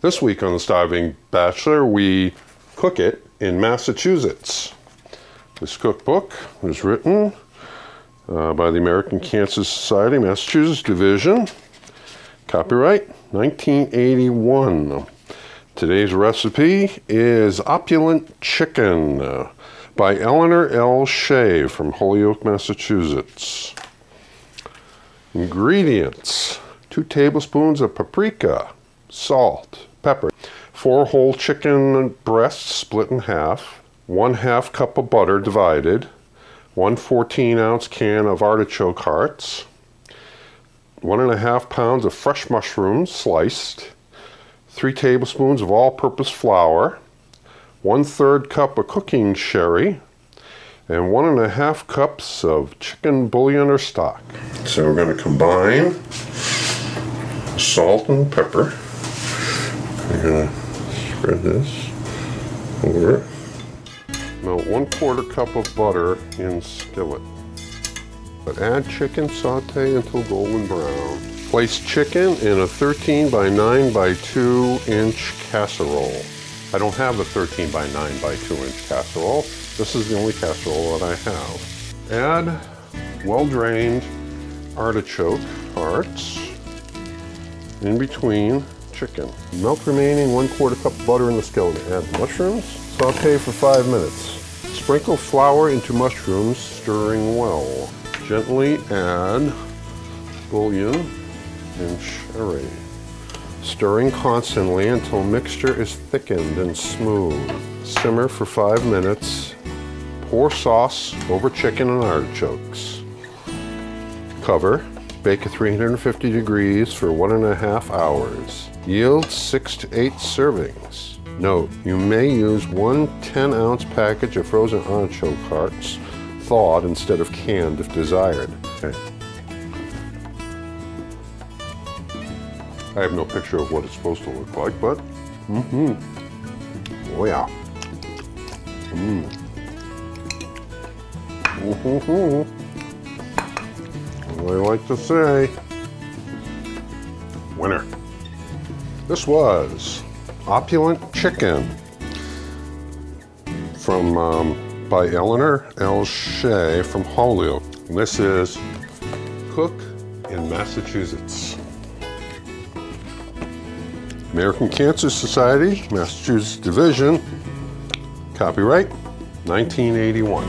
This week on the Starving Bachelor, we cook it in Massachusetts. This cookbook was written by the American Cancer Society, Massachusetts Division. Copyright 1981. Today's recipe is Opulent Chicken by Eleanor L. Shea from Holyoke, Massachusetts. Ingredients: 2 tablespoons of paprika, salt, pepper, 4 whole chicken breasts split in half, 1/2 cup of butter divided, 1 14-ounce can of artichoke hearts, 1½ pounds of fresh mushrooms sliced, 3 tablespoons of all-purpose flour, 1/3 cup of cooking sherry, and 1½ cups of chicken bouillon or stock. So we're going to combine salt and pepper. We're going to spread this over. Melt 1/4 cup of butter in skillet. But add chicken, saute until golden brown. Place chicken in a 13 by 9 by 2 inch casserole. I don't have a 13 by 9 by 2 inch casserole. This is the only casserole that I have. Add well-drained artichoke hearts in between chicken. Melt remaining 1/4 cup of butter in the skillet. Add mushrooms. Saute for 5 minutes. Sprinkle flour into mushrooms, stirring well. Gently add bouillon and sherry. Stirring constantly until mixture is thickened and smooth. Simmer for 5 minutes. Pour sauce over chicken and artichokes. Cover. Bake at 350 degrees for 1½ hours. Yield 6 to 8 servings. Note, you may use 1 10-ounce package of frozen artichoke hearts, thawed instead of canned if desired. Okay. I have no picture of what it's supposed to look like, but oh yeah. What I like to say, winner. This was Opulent Chicken from by Eleanor L. Shea from Holyoke. And this is Cook in Massachusetts. American Cancer Society, Massachusetts Division. Copyright 1981.